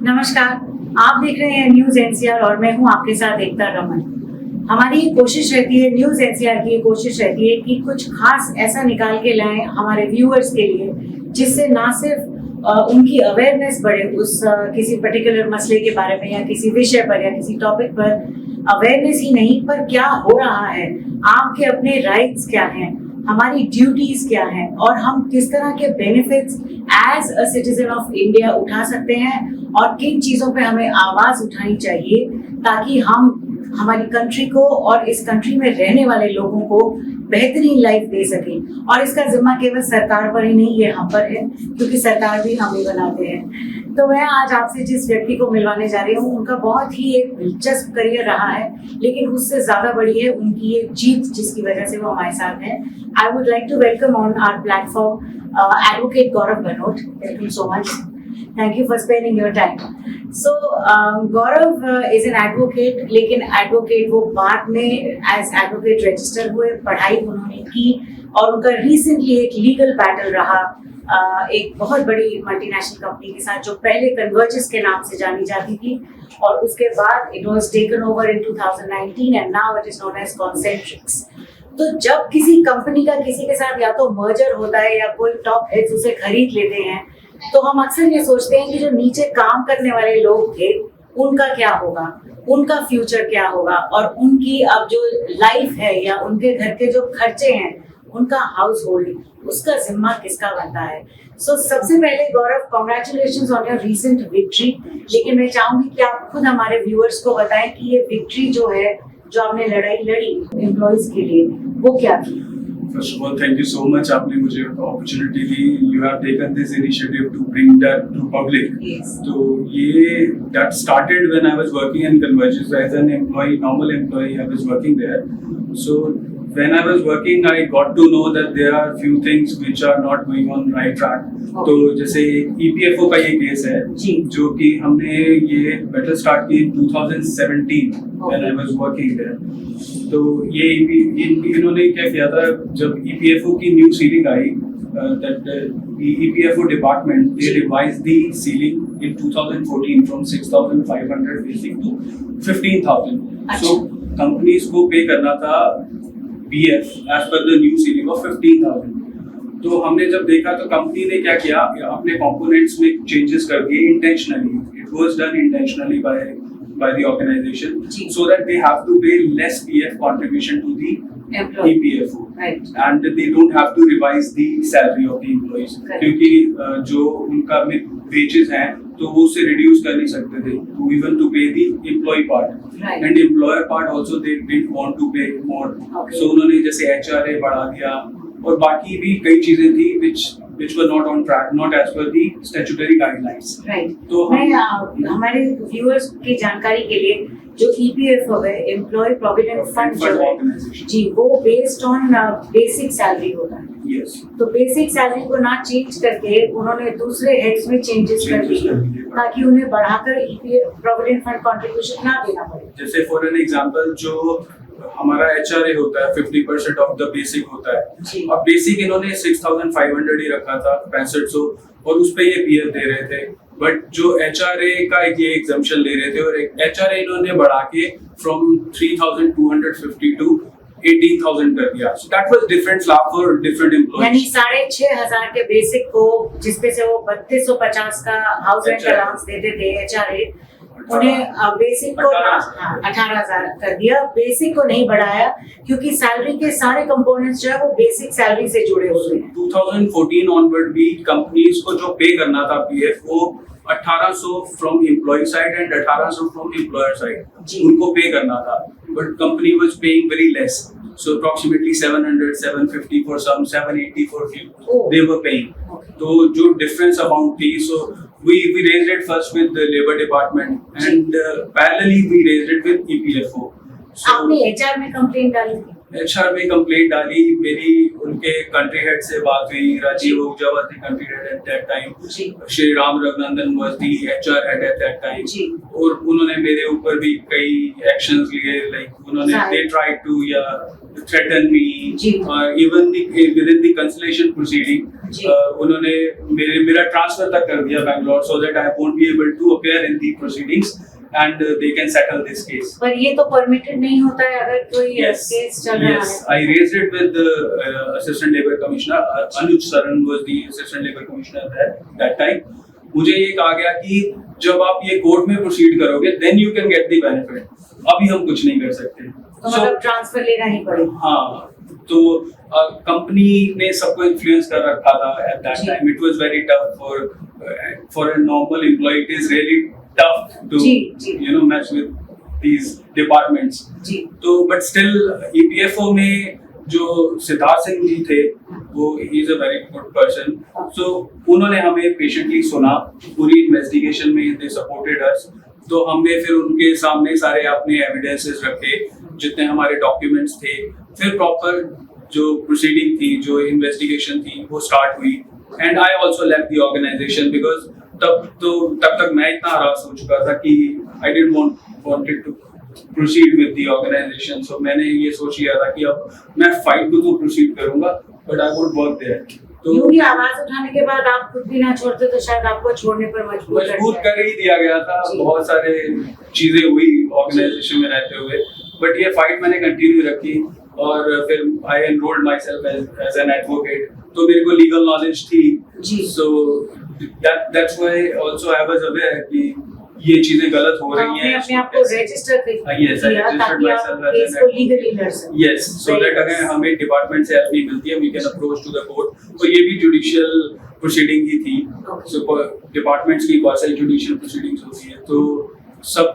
नमस्कार, आप देख रहे हैं न्यूज एनसीआर और मैं हूं आपके साथ एकता रमन। हमारी ये कोशिश रहती है, न्यूज एनसीआर की ये कोशिश रहती है कि कुछ खास ऐसा निकाल के लाएं हमारे व्यूअर्स के लिए, जिससे ना सिर्फ उनकी अवेयरनेस बढ़े उस किसी पर्टिकुलर मसले के बारे में या किसी विषय पर या किसी टॉपिक पर, अवेयरनेस ही नहीं पर क्या हो रहा है, आपके अपने राइट्स क्या हैं, हमारी ड्यूटीज क्या हैं और हम किस तरह के benefits as a citizen of India उठा सकते हैं और किन चीजों पे हमें आवाज उठानी चाहिए ताकि हम हमारी कंट्री को और इस कंट्री में रहने वाले लोगों को बेहतरीन लाइफ दे सकें। और इसका जिम्मा केवल सरकार पर ही नहीं, ये हम पर है, क्योंकि सरकार भी हम ही बनाते हैं। तो मैं आज आपसे जिस व्यक्ति को मिलवाने जा रही हूँ, उनका बहुत ही एक दिलचस्प करियर रहा है, लेकिन उससे ज्यादा बड़ी है उनकी ये जीत जिसकी वजह से वो हमारे साथ है। I would like to welcome on our platform advocate Gaurav Banot. Thank you so much. Thank you for spending your time. So Gaurav is an advocate, लेकिन एडवोकेट वो बाद में एज एडवोकेट रजिस्टर हुए, पढ़ाई उन्होंने की और उनका रिसेंटली एक लीगल बैटल रहा एक बहुत बड़ी मल्टीनेशनल कंपनी के साथ जो पहले कन्वर्जेस के नाम से जानी जाती थी और उसके बाद it was taken over in 2019 and now it is known as Concentrix. तो जब किसी कंपनी का किसी के साथ या तो मर्जर होता है या कोई टॉप हेड्स उसे खरीद लेते हैं, तो हम अक्सर ये सोचते हैं कि जो नीचे काम करने वाले लोग थे उनका क्या होगा, उनका फ्यूचर क्या होगा और उनकी अब जो लाइफ है या उनके घर के जो खर्चे हैं, उनका हाउस होल्ड, उसका जिम्मा किसका बनता है। सो सबसे पहले Gaurav, congratulations on your recent victory. लेकिन मैं चाहूंगी कि आप खुद हमारे व्यूअर्स को बताएं कि ये विक्ट्री जो है, जो आपने लड़ाई लड़ी एम्प्लॉइज के लिए, वो क्या थी। First of all, thank you so much. आपने मुझे opportunity the. You have taken this initiative to bring that to public. Yes. तो ये that started when I was working in Convergys as an employee, normal employee. I was working there. So when I was working, I got to know that there are few things which are not going on right track. Okay. तो जैसे EPFO का ये case है, जो कि हमने ये battle start की 2017 when I was working there. तो ये इन्होंने क्या किया था, जब EPFO की new ceiling I, that the EPFO department they revised the ceiling in 2014 from 6,500 basic to 15,000. So companies को पे करना था PF as per the new ceiling of 15,000. तो हमने जब देखा तो कंपनी ने क्या किया, अपने कंपोनेंट्स में चेंजेस कर दिए intentionally. It was done intentionally by the organization so that they have to pay less PF contribution to the EPFO. Right. And they don't have to revise the salary of the employees. क्योंकि जो उनका wages हैं तो वो उससे reduce कर नहीं सकते थे, to even to pay the employee part. Right. And employer part also they didn't want to pay more. Okay. So उन्होंने जैसे HRA बढ़ा दिया और बाकी भी कई चीजें थी which were not on track, not as per the statutory guidelines. Right. तो हमारे viewers की जानकारी के लिए जो EPFO है, एम्प्लॉय प्रोविडेंट फंड जो है जी, वो बेस्ड ऑन बेसिक सैलरी होता है. Yes. तो बेसिक सैलरी को ना चेंज करके उन्होंने दूसरे हेड्स में चेंजेस कर दिए ताकि उन्हें बढ़ाकर EPF प्रोविडेंट फंड कंट्रीब्यूशन ना देना पड़े. जैसे फॉर एन एग्जांपल, जो हमारा HRA होता है 50% ऑफ द बेसिक होता है, अब बेसिक इन्होंने 6,500 ही रखा था, 6500, और उस पे ये PF दे रहे थे. बट जो HRA का ये एग्जम्पशन ले रहे थे और HRA इन्होंने बढ़ा के फ्रॉम 3,250 टू 18,000 कर दिया. So that was different slab for different employees. यानी 6,500 के बेसिक को, जिसपे से वो 3,250 का हाउस रेंट अलाउंस देते थे HRA, उन्हें बेसिक को 18,000 कर दिया. बेसिक को नहीं बढ़ाया क्योंकि सैलरी के सारे कंपोनेंट्स जो है वो बेसिक सैलरी से जुड़े हुए हैं. 2014 ऑनवर्ड भी कंपनीज को जो पे करना था PF, वो 1,800 from employ side and 1,800 from employer side, उनको पे करना था. But company was paying very less, so approximately 700, 750 for some, 780 for few. They were paying. तो जो difference amount थी, so we raised it first with the labor department and parallelly we raised it with EPFO. आपने HR में complaint डाली थी? HR में complaint डाली, मेरी उनके कंट्री हेड से बात हुई, Rajiv Ahuja was the country head at that time, Shri Ram Raghunandan was the HR head at that time, और उन्होंने मेरे ऊपर भी कई एक्शंस लिए, लाइक उन्होंने दे ट्राइड टू या threaten me, even within the conciliation proceeding उन्होंने मेरा ट्रांसफर तक कर दिया Bangalore, so that I won't be able to appear in the proceedings and they can settle this case. पर ये तो परमिटेड नहीं होता है अगर कोई केस चल रहा है. Yes, I raised it with the Assistant Labour Commissioner. Anuj Saran was the Assistant Labour Commissioner there that time. मुझे ये कहा गया कि जब आप ये कोर्ट में प्रोसीड करोगे, then you can get the benefit. अभी हम कुछ नहीं कर सकते. तो मतलब ट्रांसफर लेना ही पड़ेगा. हाँ, तो कंपनी ने सबको इन्फ्लुएंस कर रखा था at that time. It was very tough for a normal employee. It is really tough to match with these departments. तो but still EPFO में जो सिद्धार्थ सिंह जी थे, वो he is a very good person. So उन्होंने हमें patiently सुना, पूरी investigation में they supported us. तो हमने फिर उनके सामने सारे अपने एविडेंसेस रखे, जितने हमारे डॉक्यूमेंट्स थे, फिर प्रॉपर जो प्रोसीडिंग थी, जो इन्वेस्टिगेशन थी, वो स्टार्ट हुई. And I also left the organisation because तब तक मैं इतना हरास हो चुका था कि I didn't wanted to proceed with the organisation. So मैंने ये सोच लिया था कि अब मैं फाइट को तो प्रोसीड करूंगा, but I would work there. तो यूं आवाज उठाने के बाद आप खुद भी ना छोड़ते तो शायद आपको छोड़ने पर मजबूर कर ही दिया गया था. बहुत सारे चीजें हुई ऑर्गेनाइजेशन में रहते हुए, बट ये फाइट मैंने कंटिन्यू रखी. और फिर I enrolled myself as an advocate, तो मेरे को लीगल नॉलेज थी. So that's why also I was aware कि ये चीजें गलत हो रही हैं. अपने आप को रजिस्टर किया yes, I registered myself as an legally लड़ सकें. यस, सो दैट अगर हमें डिपार्टमेंट से हेल्प नहीं मिलती है, we can approach to the court. तो ये भी जुडिशियल प्रोसीडिंग ही थी. सो डिपार्टमेंट्स की क्वासी जुडिशियल प्रोसीडिंग्स होती है, तो सब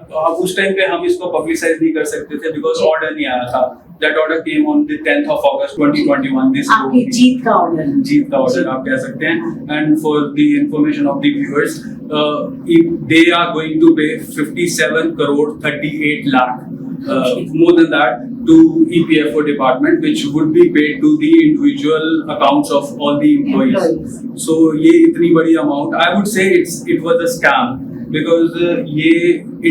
उस टाइम पे हम इसको पब्लिसाइज नहीं कर सकते थे बिकॉज ऑर्डर नहीं आया था. That order came on the 10th of August 2021. This आपकी जीत का ऑर्डर आप कह सकते हैं. And for the information of the viewers, they are going to pay 57 crore 38 lakh, more than that, to EPFO department, which would be paid to the individual accounts of all the employees. So ये इतनी बड़ी amount, I would say it was a scam because ये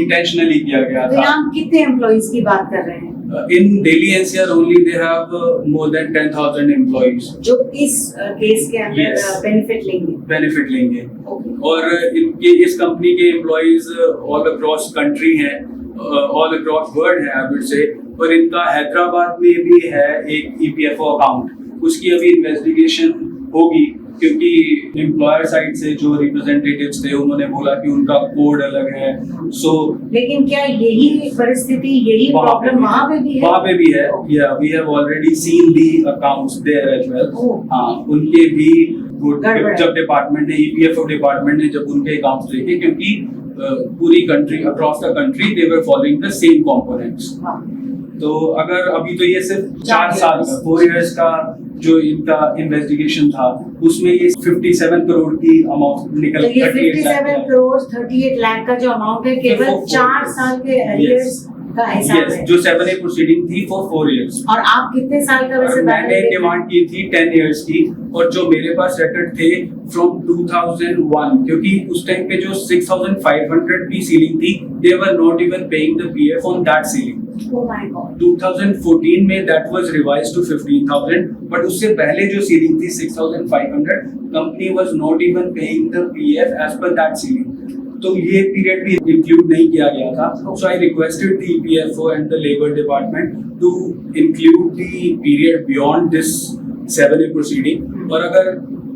intentionally किया गया था. तो यहाँ कितने employees की बात कर रहे हैं? In Delhi NCR only they have more than 10,000 employees. जो इस केस के अंदर बेनिफिट लेंगे. और इस कंपनी के एम्प्लॉइज ऑल अक्रॉस कंट्री हैं, ऑल अक्रॉस वर्ल्ड है, आई वुड से. और इनका हैदराबाद में भी है एक EPFO अकाउंट. उसकी अभी इन्वेस्टिगेशन होगी, क्योंकि एम्प्लॉयर साइड से जो रिप्रेजेंटेटिव्स थे उन्होंने बोला कि उनका कोड अलग है. सो लेकिन क्या यही परिस्थिति, यही प्रॉब्लम वहाँ पे भी है? वहाँ पे भी है. या we have already seen the accounts there as well. हाँ, उनके भी जब डिपार्टमेंट ने EPFO डिपार्टमेंट ने जब उनके अकाउंट्स देखे, क्योंकि पूरी country across the country they were following the same components. तो अगर अभी तो ये सिर्फ 4 साल का 4 इयर्स का जो इनका इन्वेस्टिगेशन था, उसमें ये 57 करोड़ की अमाउंट निकल. तो ये 57 करोड़ 38 लाख का जो अमाउंट है केवल 4 साल के अरियर्स का हिसाब है. जो 7A प्रोसीडिंग थी फॉर 4 इयर्स. और आप कितने साल का वैसे मैंने डिमांड की थी 10 इयर्स की, और जो मेरे पास रेकॉर्ड थे फ्रॉम 2001, क्योंकि उस टाइम पे जो 6500 की सीलिंग थी, they were not even paying the PF on that ceiling. Oh my God. 2014 में that was revised to 15,000, but उससे पहले जो सीलिंग थी 6,500, company was not even paying the PF as per that ceiling. तो ये period भी include नहीं किया गया था. So I requested the EPFO and the Labour Department to include the period beyond this 7A proceeding. और अगर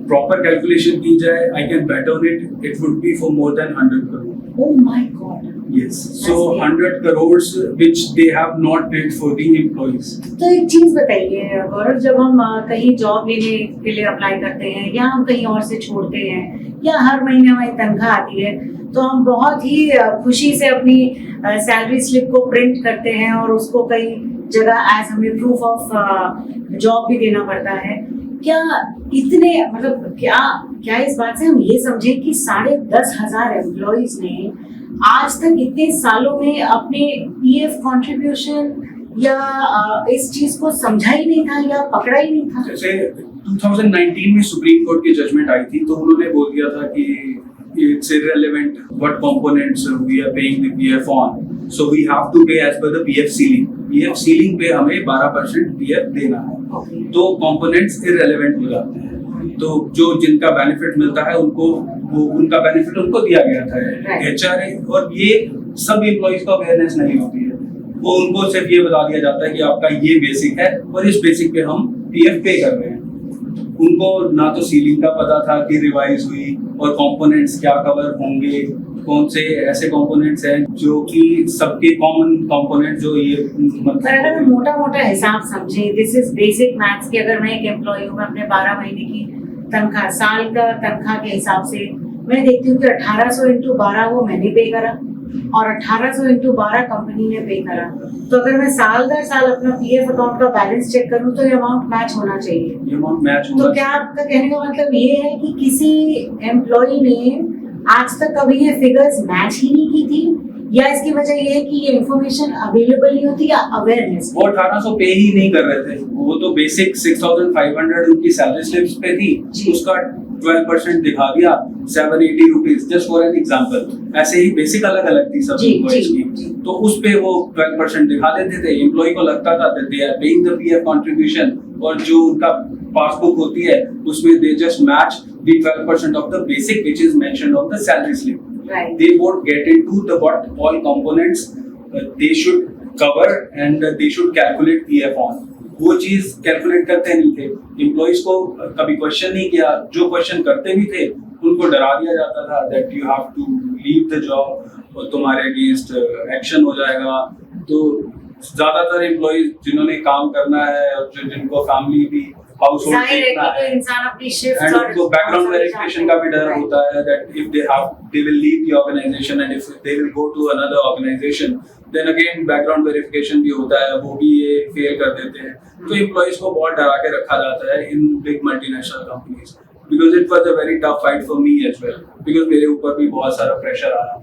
प्रॉपर कैलकुलेशन की जाए, I can bet on it, it would be for more than 100 crore. Oh my God. Yes, so 100 crores which they have not paid for the employees. तो एक चीज बताइए गौरव, जब हम कहीं जॉब लेने के लिए अप्लाई करते हैं, या हम कहीं और से छोड़ते हैं, या हर महीने हमारी तनख्वाह आती है, तो हम बहुत ही खुशी से अपनी सैलरी स्लिप को प्रिंट करते हैं और उसको कई जगह एज हमें प्रूफ ऑफ जॉब भी देना पड़ता है. क्या इतने मतलब क्या इस बात से हम ये समझें कि 10,500 एम्प्लॉइज ने आज तक इतने सालों में अपने PF कंट्रीब्यूशन या इस चीज को समझा ही नहीं था या पकड़ा ही नहीं था? जैसे 2019 में सुप्रीम कोर्ट की जजमेंट आई थी, तो उन्होंने बोल दिया था कि it's irrelevant what components we are paying the PF on, so we have to pay as per the PF ceiling. PF ceiling पे हमें 12% PF देना है, तो components irrelevant हो जाते हैं। तो जो जिनका बेनिफिट मिलता है उनको वो उनका बेनिफिट उनको दिया गया था HRA, और ये सब एम्प्लॉइज को अवेयरनेस नहीं होती है। वो उनको सिर्फ ये बता दिया जाता है कि आपका ये बेसिक है और इस बेसिक पे हम PF पे कर रहे हैं। उनको ना तो सीलिंग का पता था कि रिवाइज हुई और कंपोनेंट्स क्या कवर होंगे, कौन से ऐसे कंपोनेंट्स हैं जो कि सबके कॉमन कंपोनेंट जो ये पर अगर मोटा मोटा हिसाब समझे, दिस इज बेसिक मैथ्स कि अगर मैं एक एम्प्लॉय हूँ, मैं अपने 12 महीने की तनख्वाह, साल का तनख्वाह के हिसाब से मैं देखती हूँ कि 1800 इंटू 12 वो मैंने पे करा और 1800 इंटू 12 कंपनी ने पे करा। तो अगर मैं साल दर साल अपना पीएफ अकाउंट का बैलेंस चेक करूं तो ये अमाउंट मैच होना चाहिए। ये अमाउंट मैच होना। तो क्या आपका कहने का मतलब ये है कि किसी एम्प्लॉय ने आज तक कभी ये फिगर्स मैच ही नहीं की थी, या इसकी वजह ये है कि ये इन्फॉर्मेशन अवेलेबल नहीं होती या अवेयरनेस? वो 1800 पे ही नहीं कर रहे थे, वो तो बेसिक 6500 उनकी सैलरी स्लिप्स पे थी, उसका 12% दिखा दिया 780 rupees, just for an example. ऐसे ही बेसिक अलग अलग थी सब एम्प्लॉइज की, तो उस पे वो 12% दिखा देते थे। एम्प्लॉय को लगता था that they are paying the PF contribution, और जो उनका पासबुक होती है उसमें they just match the 12% of the basic which is mentioned on the salary slip. They won't get into the what all components they should cover and they should calculate PF on. वो चीज calculate करते नहीं थे। Employees को कभी question नहीं किया, जो क्वेश्चन करते भी थे उनको डरा दिया जाता था that you have to leave the job और तुम्हारे अगेंस्ट एक्शन हो जाएगा। तो ज्यादातर एम्प्लॉइज जिन्होंने काम करना है और जिनको फैमिली भी हाउस होल्ड देखना है, इंसान अपनी शिफ्ट और उनको बैकग्राउंड वेरिफिकेशन का भी डर होता है that if they will leave the organization and if they will go to another organization then again background verification भी होता है, वो भी ये फेल कर देते हैं। तो एम्प्लॉइज को बहुत डरा के रखा जाता है in big multinational companies, because it was a very tough fight for me as well, because मेरे ऊपर भी बहुत सारा प्रेशर आया।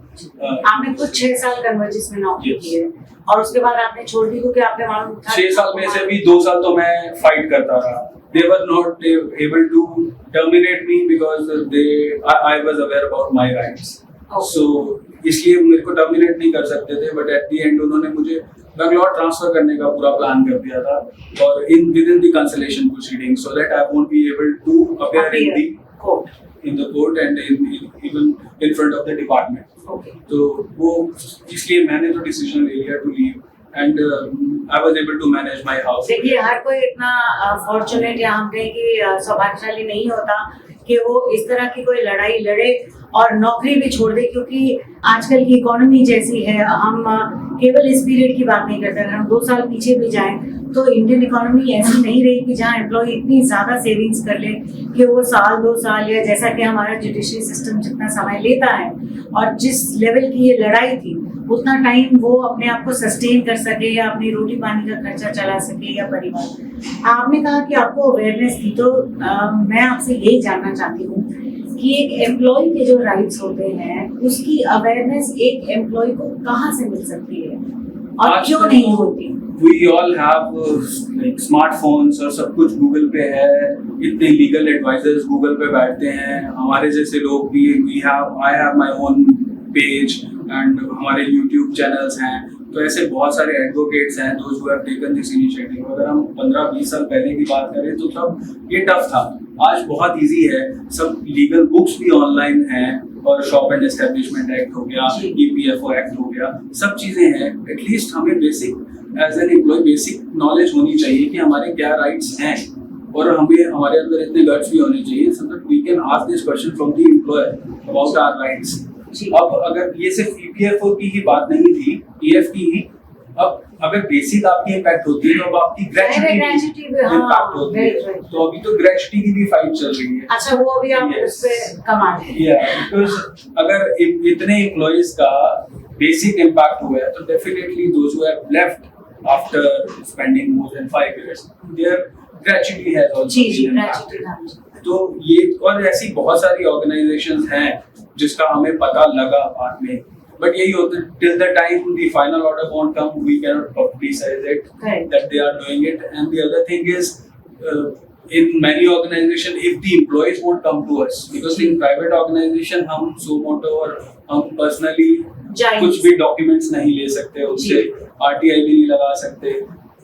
आपने कुछ 6 साल कन्वर्जिस में नौकरी की है और उसके बाद आपने छोड़ दी क्योंकि आपने मालूम था 6 साल में से भी 2 साल तो मैं फाइट करता रहा। They were not able to terminate me because I was aware about my rights. So इसलिए मेरे को टर्मिनेट नहीं कर सकते थे, बट एट द एंड उन्होंने मुझे बैंगलोर ट्रांसफर करने का पूरा प्लान कर दिया था और within the conciliation proceeding, so that I won't be able to appear in the court and even in front of the department. तो वो इसलिए मैंने तो डिसीजन ले लिया to leave and I was able to manage my house. देखिए हर कोई इतना फॉर्चुनेट या हम कहें कि सौभाग्यशाली नहीं होता कि वो इस तरह की कोई लड़ाई लड़े और नौकरी भी छोड़ दे, क्योंकि आजकल की इकोनॉमी जैसी है, हम केवल इस पीरियड की बात नहीं करते। अगर हम 2 साल पीछे भी जाएं तो इंडियन इकोनॉमी ऐसी नहीं रही कि जहां एम्प्लॉय इतनी ज्यादा सेविंग्स कर ले कि वो साल 2 साल या जैसा कि हमारा जुडिशरी सिस्टम जितना समय लेता है और जिस लेवल की ये लड़ाई थी उतना टाइम वो अपने आप को सस्टेन कर सके या अपनी रोटी पानी का खर्चा चला सके या परिवार। आपने कहा कि आपको अवेयरनेस थी, तो मैं आपसे यही जानना चाहती हूँ कि एक एम्प्लॉय के जो राइट्स होते हैं उसकी अवेयरनेस एक एम्प्लॉय को कहाँ से मिल सकती है और क्यों नहीं होती? We all have like smartphones और सब कुछ गूगल पे है, इतने लीगल एडवाइजर्स गूगल पे बैठते हैं। हमारे जैसे लोग भी I have my own page and हमारे YouTube चैनल्स हैं, तो ऐसे बहुत सारे एडवोकेट्स हैं those who have taken this initiative. अगर हम 15-20 साल पहले की बात करें तो तब ये टफ था, आज बहुत इजी है। सब लीगल बुक्स भी ऑनलाइन हैं और शॉप एंड एस्टेब्लिशमेंट एक्ट हो गया, EPFO एक्ट हो गया, सब चीजें हैं। एटलीस्ट हमें basic as an employ basic knowledge होनी चाहिए कि हमारे क्या राइट्स हैं, और हमें हमारे अंदर इतने गट्स भी होने चाहिए so that we can ask this question from the employer about our rights. अब अगर ये सिर्फ EPFO की ही बात नहीं थी, EF की ही, अब अगर बेसिक आपकी इम्पैक्ट होती है तो अब आपकी ग्रेजुटी भी इम्पैक्ट होती है। तो अभी तो ग्रेजुटी की भी फाइट चल रही है। अच्छा, वो अभी आप उस पे कमा रहे हैं। बिकॉज़ अगर इतने एम्प्लॉइज का बेसिक इम्पैक्ट हुआ है तो definitely those who have left after spending more than 5 years there gratuity has also been impacted. तो ये और ऐसी बहुत सारी ऑर्गेनाइजेशंस हैं जिसका हमें पता लगा बाद में, बट यही होता है, till the time the final order won't come, we can not publicize it that they are doing it. And the other thing is, in many organization, if the employees won't come to us, because in private organization हम suo moto और हम personally कुछ भी documents नहीं ले सकते, उससे RTI भी नहीं लगा सकते.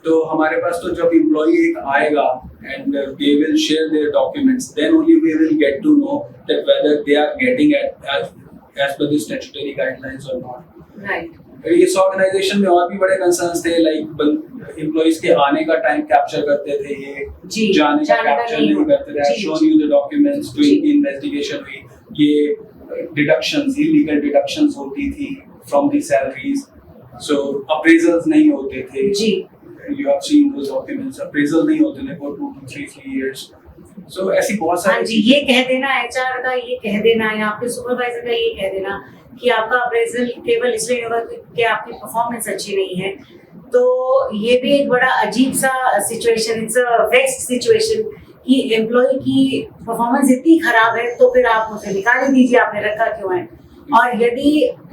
तो हमारे पास तो जब employee एक आएगा and they will share their documents, then only we will get to know that whether they are getting as per the statutory guidelines or not. Right. इस ऑर्गेनाइजेशन में और भी बड़े कंसर्न्स थे, लाइक एम्प्लॉइज के आने का टाइम कैप्चर करते थे, ये जाने का कैप्चर नहीं करते थे. I shown you the documents doing the investigation हुई, ये डिडक्शंस, इलीगल डिडक्शंस होती थी from the salaries. So appraisals नहीं होते थे. You have seen those documents, appraisal नहीं होते थे फॉर 2 to 3 years. सो ऐसी बहुत सारी ये कह देना एचआर का, ये कह देना या आपके सुपरवाइजर का ये कह देना कि आपका अप्रेजल केवल इसलिए होगा कि आपकी परफॉर्मेंस अच्छी नहीं है. तो ये भी एक बड़ा अजीब सा situation, it's a vexed situation कि एम्प्लॉय की परफॉर्मेंस इतनी खराब है तो फिर आप उसे निकाल ही दीजिए, आपने रखा क्यों है. और यदि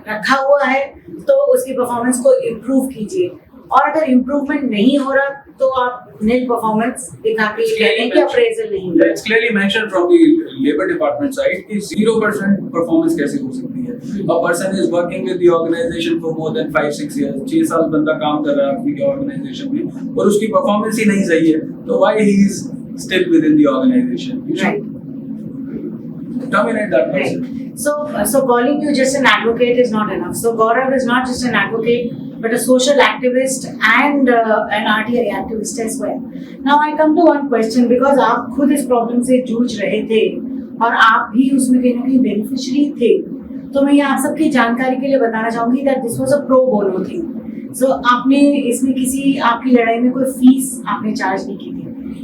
रखा हुआ है तो उसकी परफॉर्मेंस को इम्प्रूव कीजिए, और अगर इम्प्रूवमेंट नहीं हो रहा तो आप नील परफॉर्मेंस दिखा के कहते हैं कि अप्रेजल नहीं है. It's clearly mentioned from the labour department side कि 0% परफॉर्मेंस कैसे हो सकती है. A person is working with the organization for more than 5-6 years, 6 साल बंदा काम कर रहा है अपनी ऑर्गेनाइजेशन में और उसकी परफॉर्मेंस ही नहीं सही है, तो why he is still within the organization. Terminate that person. So calling you just an advocate is not enough. So Gaurav is not just an advocate, but a social activist and an RTI activist as well. Now I come to one question, because आप खुद इस problem से जूझ रहे थे और आप भी उसमें कहीं ना कहीं बेनिफिशियरी थे, तो मैं ये आप सबकी जानकारी के लिए बताना चाहूंगी that this was a pro bono thing. So आपने इसमें किसी आपकी लड़ाई में कोई फीस आपने चार्ज नहीं की थी,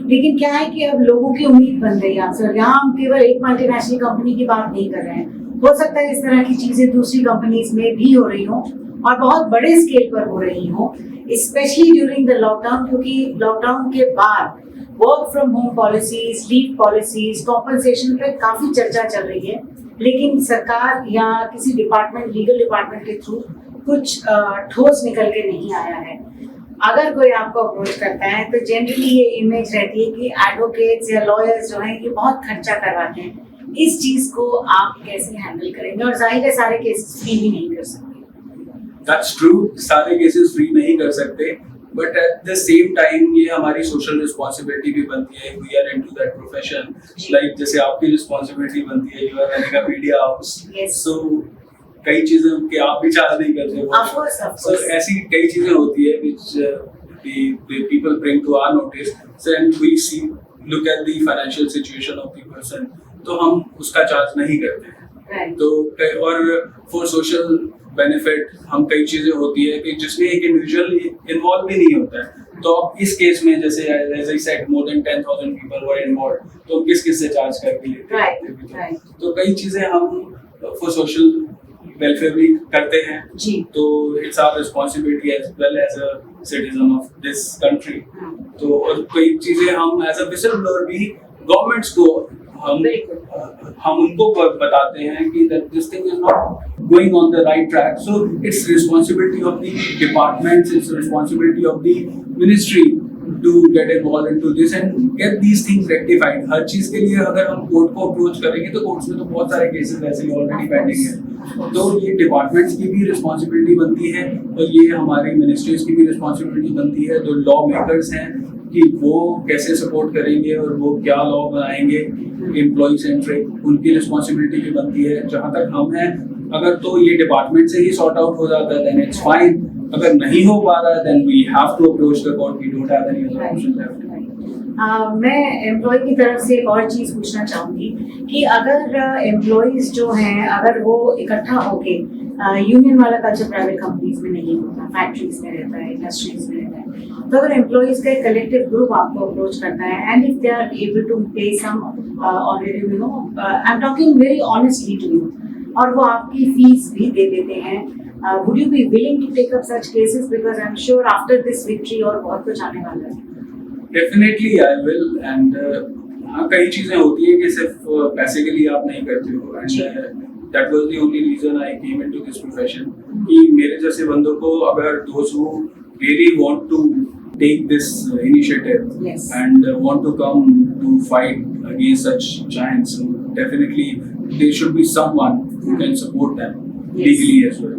लेकिन क्या है कि अब लोगों की उम्मीद बन रही है आपसे. यहाँ हम केवल एक मल्टीनेशनल कंपनी की बात नहीं कर रहे हैं, हो सकता है इस तरह की चीजें दूसरी कंपनीज में भी हो रही हो और बहुत बड़े स्केल पर हो रही हो, स्पेशली ड्यूरिंग द लॉकडाउन, क्योंकि लॉकडाउन के बाद work from home policies, leave policies, compensation पे काफी चर्चा चल रही है, लेकिन सरकार या किसी डिपार्टमेंट, लीगल डिपार्टमेंट के थ्रू कुछ ठोस निकल के नहीं आया है. अगर कोई आपको अप्रोच करता है तो जनरली ये इमेज रहती है कि एडवोकेट्स या लॉयर्स जो हैं ये बहुत खर्चा करवाते हैं. इस चीज को आप कैसे हैंडल करेंगे? और जाहिर है सारे केसेस फ्री भी नहीं कर सकते. That's true, सारे केसेस फ्री नहीं कर सकते, but at the same time ये हमारी सोशल रिस्पॉन्सिबिलिटी भी बनती है. We are into that profession, like जैसे आपकी रिस्पॉन्सिबिलिटी बनती है, you are running a media house, so कई चीजें कि आप भी चार्ज नहीं करते हो. So ऐसी कई चीजें होती है which the people bring to our notice, so and we see, look at the financial situation of the person, तो हम उसका चार्ज नहीं करते हैं. तो और फॉर सोशल बेनिफिट हम कई चीजें होती है कि जिसमें एक इंडिविजुअल इन्वॉल्व भी नहीं होता है. तो अब इस केस में जैसे as I said more than 10,000 people were involve, तो किस से चार्ज करके लेते हैं. तो कई चीजें हम फॉर सोशल वेलफेयर भी करते हैं जी. तो it's our responsibility as well as a citizen of this country. तो और कई चीजें हम एज अ विसल ब्लोअर भी गवर्नमेंट्स को हम उनको बताते हैं कि that this thing is not going on the right track. So it's responsibility of the departments, it's responsibility of the ministry to get involved into this and get these things rectified. हर चीज के लिए अगर हम court को approach करेंगे तो courts में तो बहुत सारे केसेस वैसे ही ऑलरेडी पेंडिंग है. तो ये डिपार्टमेंट्स की भी रिस्पॉन्सिबिलिटी बनती है और ये हमारी मिनिस्ट्रीज की भी रिस्पॉन्सिबिलिटी बनती है, जो लॉ मेकर्स हैं कि वो कैसे सपोर्ट करेंगे और वो क्या लॉ बनाएंगे एम्प्लॉय सेंट्रिक, उनकी रिस्पॉन्सिबिलिटी भी बनती है. जहाँ तक हम हैं, अगर तो ये डिपार्टमेंट से ही सॉर्ट आउट हो जाता है देन इट्स फाइन. अगर नहीं हो पा रहा है then we have to approach the court, we don't have any other option left. मैं एम्प्लॉय की तरफ से एक और चीज़ पूछना चाहूँगी कि अगर एम्प्लॉयज़ जो हैं अगर वो इकट्ठा होके यूनियन वाला कल्चर प्राइवेट कंपनीज में नहीं होता, फैक्ट्रीज में रहता है, इंडस्ट्रीज में रहता है, तो अगर एम्प्लॉयज़ का एक कलेक्टिव ग्रुप आपको अप्रोच करता है and if they are able to pay some honorary, you know, I am talking very honestly to you, और वो आपकी फीस भी दे देते हैं, would you be willing to take up such cases? Because I'm sure after this victory और बहुत कुछ आने वाला है. Definitely I will, and हाँ कई चीजें होती है कि सिर्फ पैसे के लिए आप नहीं करते हो, and that was the only reason I came into this profession. कि मेरे जैसे बंदों को अगर those who really want to take this initiative Yes. and want to come to fight against such giants, so definitely there should be someone who can support them Yes. legally as well.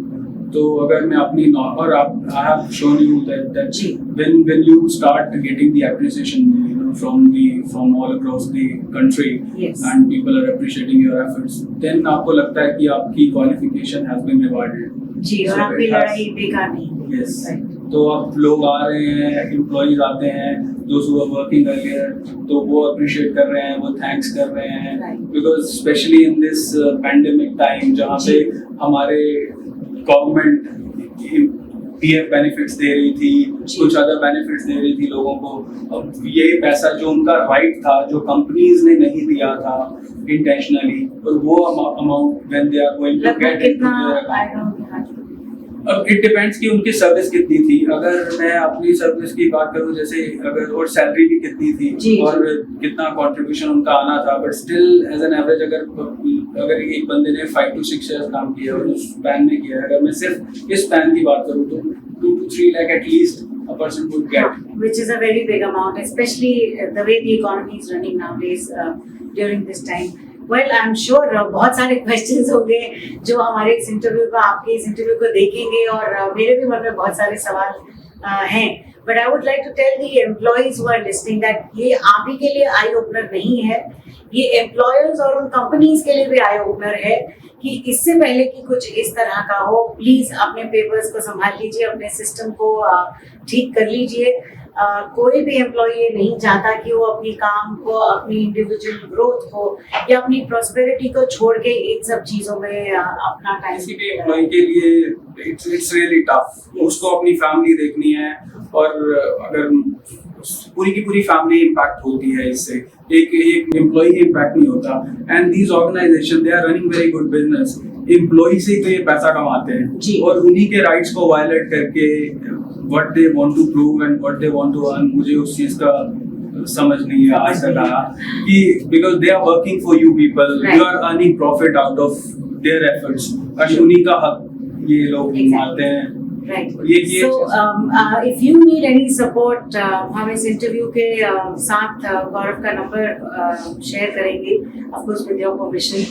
तो अगर मैं अपनी और I have shown you that ji. when you start getting the appreciation, you know, from all across the country, Yes. and people are appreciating your efforts, then आपको लगता है कि आपकी qualification has been rewarded. जी, और So आपकी it has- लड़ाई बेकार नहीं। Yes. Right. तो अब लोग आ रहे हैं, एम्प्लॉइज आते हैं, those who are working earlier, तो वो अप्रिशिएट कर रहे हैं, वो थैंक्स कर रहे हैं, Right. Because specially in this pandemic time जहाँ पे हमारे गवर्नमेंट पीएफ बेनिफिट्स दे रही थी, कुछ अदर बेनिफिट्स दे रही थी लोगों को, अब यही पैसा जो उनका राइट था, जो कंपनीज ने नहीं दिया था इंटेंशनली, और वो amount when they are going to लगभग गेट कितना इनटू आएगा? अब इट डिपेंड्स कि उनकी सर्विस कितनी थी। अगर मैं अपनी सर्विस की बात करूं, जैसे अगर और सैलरी भी कितनी जी, थी और कितना कंट्रीब्यूशन उनका आना था, but still as an average अगर एक बंदे ने 5 to 6 years काम किया और उस स्पैन में किया, अगर मैं सिर्फ इस स्पैन की बात करूं तो 2 to 3 lakh at least a person would get. Which is a very big amount, especially the way the economy is running nowadays during this time. Well, I'm sure बहुत सारे questions होंगे जो हमारे इस इंटरव्यू को, आपके इस इंटरव्यू को देखेंगे, और मेरे भी मन में बहुत सारे सवाल हैं. But I would like to tell the employees who are listening that ये आप ही के लिए आई ओपनर नहीं है, ये एम्प्लॉयर्स और उन कंपनीज के लिए भी आई ओपनर है कि इससे पहले कि कुछ इस तरह का हो, प्लीज अपने पेपर्स को संभाल लीजिए, अपने सिस्टम को ठीक कर लीजिए. कोई भी एम्प्लॉय ये नहीं चाहता कि वो अपनी काम को, अपनी इंडिविजुअल ग्रोथ को या अपनी प्रॉस्पेरिटी को छोड़ के इन सब चीजों में अपना किसी भी टाइम. एम्प्लॉय के लिए इट्स रियली टफ. उसको अपनी फैमिली देखनी है, और अगर पूरी की पूरी फैमिली इम्पैक्ट होती है इससे, एक एम्प्लॉय इम्पैक्ट नहीं होता. And these organisation they are running very good business. Employ से तो ये पैसा कमाते जी. हैं, और उन्हीं के राइट्स को वायलेट करके what they want to prove and what they want to earn, मुझे उस चीज का समझ नहीं है आज तक आया कि because they are working for you people, you are earning profit out of their efforts, और उन्हीं का हक ये लोग मारते हैं. Right. ये So, if you need any support, हम इस इंटरव्यू के साथ गौरव का नंबर शेयर करेंगे, of course with your permission,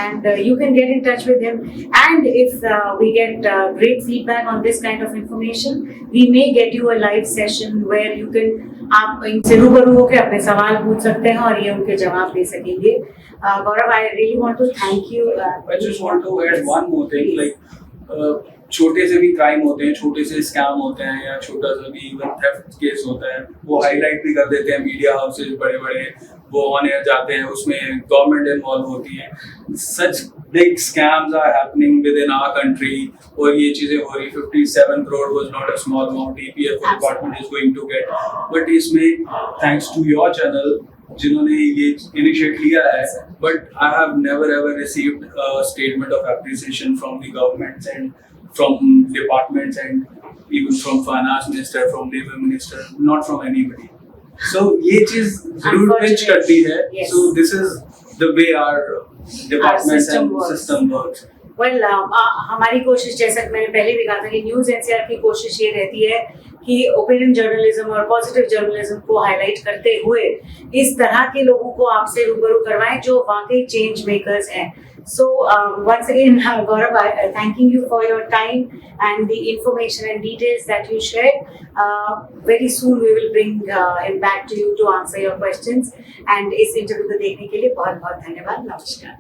and you can get in touch with him. And if we get great feedback on this kind of information, we may get you a live session where you can, आप इनसे रूबरू होकर अपने सवाल पूछ सकते हैं और ये उनके जवाब दे सकेंगे. गौरव, I really want to thank you. I just want to add one more thing, like छोटे से भी क्राइम होते हैं, छोटे से स्कैम होते हैं, या छोटा सा भी इवन थेफ्ट केस होता है, वो हाईलाइट भी कर देते हैं मीडिया हाउसेस बड़े बड़े, वो ऑन एयर जाते हैं, उसमें गवर्नमेंट इन्वॉल्व होती है. Such big scams are happening with in our country, और ये चीजें हो रही. 57 crore was not a small amount EPFO department is going to get, but इसमें थैंक्स टू योर चैनल जिन्होंने ये इनिशिएट लिया है, but I have never ever received a statement of appreciation from the governments and from departments, and even from finance minister, from labor minister, not from anybody. So ये चीज जरूर pinch करती है. Yes. So this is the way our department system and works. system works. Well, हमारी कोशिश, जैसा कि मैंने पहले भी कहा था, कि न्यूज़ एनसीआर की कोशिश ये रहती है कि ओपिनियन जर्नलिज्म और पॉजिटिव जर्नलिज्म को हाईलाइट करते हुए इस तरह के लोगों को आपसे रूबरू करवाएं जो वाकई चेंज मेकर्स हैं. So once again, Gaurav, thanking you for your time and the information and details that you shared. Very soon we will bring him back to you to answer your questions. And इस interview को देखने के लिए बहुत बहुत धन्यवाद. नमस्कार.